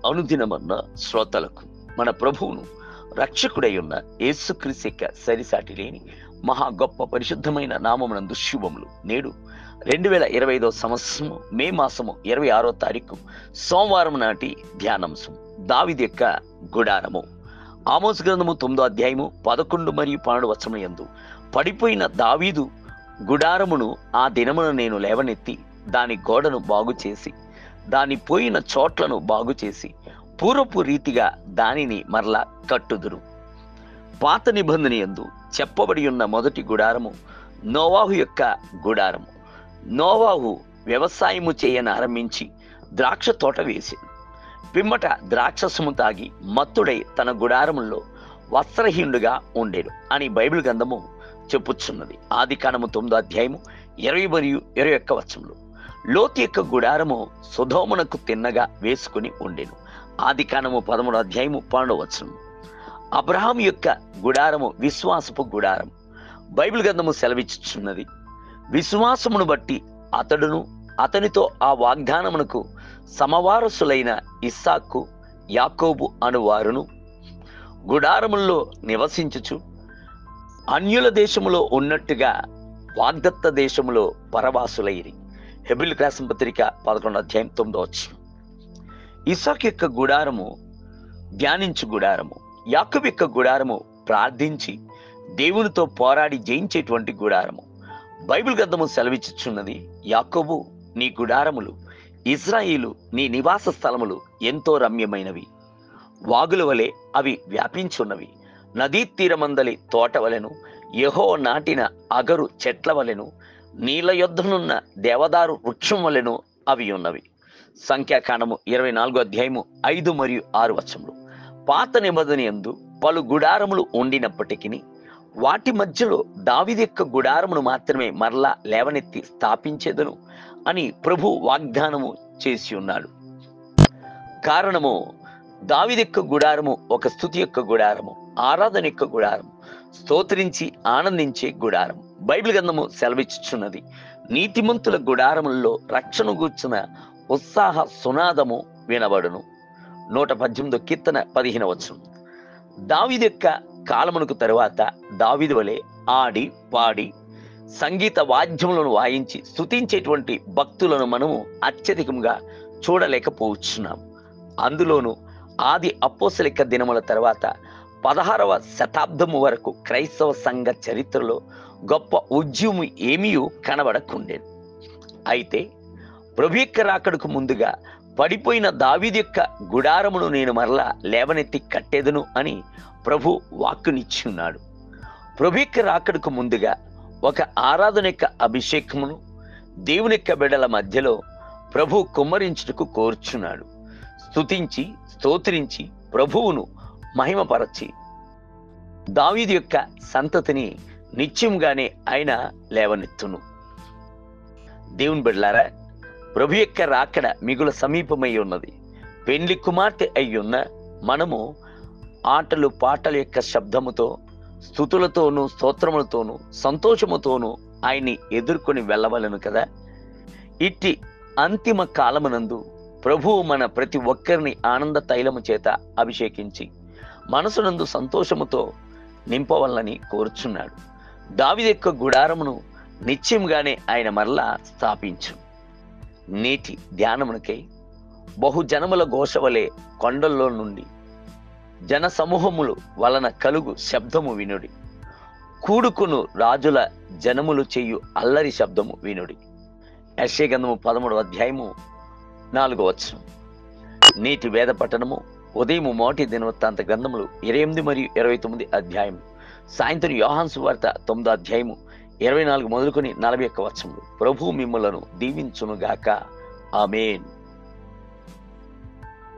అనుదినమన్న శ్రోతలకు మన ప్రభువును రక్షకుడై ఉన్న యేసుక్రీస్తు యొక్క సరిసాటి లేని మహా గొప్ప పరిశుద్ధమైన నామమునందు శుభములు. నేడు 2025 సంవత్సరము మే మాసము 26వ తారీఖు సోమవారం నాటి ధ్యానాంశం దావీదు యొక్క గుడారము. ఆమోసు గ్రంథము 9వ అధ్యాయము 11 మరియు 12 వచనముల యందు పడిపోయిన దావీదు గుడారమును ఆ దినమున నేను లేవనెత్తి దాని గోడను బాగు చేసి దాని పోయిన చోట్లను బాగు చేసి పూర్వపు రీతిగా దానిని మరలా కట్టుదురు. పాత నిబంధన యందు చెప్పబడి ఉన్న మొదటి గుడారము నోవాహు యొక్క గుడారము. నోవాహు వ్యవసాయము చేయనారంభించి ద్రాక్ష తోట వేసింది. పిమ్మట ద్రాక్షసము తాగి మత్తుడై తన గుడారములో వస్త్రహీనుడుగా ఉండేడు అని బైబిల్ గ్రంథము చెప్పుచున్నది. ఆదికాండము 9వ అధ్యాయము 20 మరియు 21 వచనములు. లోతు యొక్క గుడారము సొదొమునకు తిన్నగా వేసుకుని ఉండెను. ఆదికాండము 13వ అధ్యాయము 12వ వచనం. అబ్రహాం యొక్క గుడారము విశ్వాసపు గుడారం. బైబిల్ గ్రంథము సెలవిచ్చుచున్నది, విశ్వాసమును బట్టి అతడును అతనితో ఆ వాగ్దానమునకు సమవారసులైన ఇస్సాకు యాకోబు అనువారును గుడారముల్లో నివసించుచు అన్యుల దేశములో ఉన్నట్టుగా వాగ్దత్త దేశములో పరవాసులైరి. హెబ్రీయులకు రాసిన పత్రిక 11వ అధ్యాయం 9వ వచనం. ఇస్సాకు యొక్క గుడారము ధ్యానించు గుడారము. యాకోబు యొక్క గుడారము ప్రార్థించి దేవునితో పోరాడి జయించేటువంటి గుడారము. బైబిల్ గ్రంథము సెలవిచ్చుచున్నది, యాకోబు నీ గుడారములు, ఇజ్రాయిలు నీ నివాస స్థలములు ఎంతో రమ్యమైనవి. వాగుల వలె అవి వ్యాపించున్నవి. నదీ తీరమందలి తోట వలెను, యెహోవా నాటిన అగరు చెట్ల వలెను, నీళ్ళ యొద్దనున్న దేవదారు వృక్షం వలెను అవి ఉన్నవి. సంఖ్యాకాండము 24వ అధ్యాయము 5 మరియు 6 వచనములు. పాత నిబంధన యందు పలు గుడారములు ఉండినప్పటికీ వాటి మధ్యలో దావీదు యొక్క గుడారమును మాత్రమే మరలా లేవనెత్తి స్థాపించేదను అని ప్రభు వాగ్దానము చేసి ఉన్నాడు. కారణము, దావీదు యొక్క గుడారము ఒక స్తుతి యొక్క గుడారము, ఆరాధన యొక్క గుడారము, స్తోత్రించి ఆనందించే గుడారము. బైబిల్ గ్రంథము సెలవిచ్చుచున్నది, నీతిమంతుల గుడారములలో రక్షణ గూర్చిన ఉత్సాహ సునాదము వినబడును. 118వ కీర్తన 15వ వచనం. దావీదు యొక్క కాలమునకు తరువాత దావీదు వలె ఆడి పాడి సంగీత వాద్యములను వాయించి స్తుతించేటువంటి భక్తులను మనము అత్యధికంగా చూడలేకపోవచ్చున్నాము. అందులోనూ ఆది అపోస్తలిక దినముల తర్వాత 16వ శతాబ్దము వరకు క్రైస్తవ సంఘ చరిత్రలో గొప్ప ఉద్యమం ఏమీ కనబడకుండేది. అయితే ప్రభు యొక్క రాకడకు ముందుగా పడిపోయిన దావీదు యొక్క గుడారమును నేను మరలా లేవనెత్తి కట్టేదను అని ప్రభు వాక్కునిచ్చి ఉన్నాడు. ప్రభు యొక్క రాకడకు ముందుగా ఒక ఆరాధన యొక్క అభిషేకమును దేవుని యొక్క బిడ్డల మధ్యలో ప్రభు కుమ్మరించుటకు కోరుచున్నాడు. స్తుతించి స్తోత్రించి ప్రభువును మహిమపరచి దావీదు యొక్క సంతతిని నిత్యంగానే ఆయన లేవనెత్తును. దేవుని బిడ్డలారా, ప్రభు యొక్క రాకడ మిగుల సమీపమై ఉన్నది. పెండ్లి కుమార్తె అయ్యున్న మనము ఆటలు పాటల యొక్క శబ్దముతో, స్తుతులతోనూ స్తోత్రములతోనూ సంతోషముతోనూ ఆయన్ని ఎదుర్కొని వెళ్ళవలను కదా. ఇట్టి అంతిమ కాలమునందు ప్రభువు మన ప్రతి ఒక్కరిని ఆనంద తైలము చేత అభిషేకించి మనసునందు సంతోషముతో నింపవలనని కోరుచున్నాడు. దావీదు యొక్క గుడారమును నిత్యంగానే ఆయన మరలా స్థాపించు. నేటి ధ్యానమునకై బహుజనముల ఘోష వలె కొండల్లో నుండి జన సమూహములు వలన కలుగు శబ్దము వినుడి. కూడుకును రాజుల జనములు చేయు అల్లరి శబ్దము వినుడి. యెషయా గ్రంథము 13వ అధ్యాయము 4వ వచనం. నేటి వేద పఠనము ఉదయము మొదటి దినవృత్తాంత గ్రంథములు 28 మరియు 29 అధ్యాయం, సాయంత్రం యోహాను సువార్త 9వ అధ్యాయము 24 మొదలుకొని 41 వచనములు. ప్రభువు మిమ్ములను దీవించునుగాక. ఆమేన్.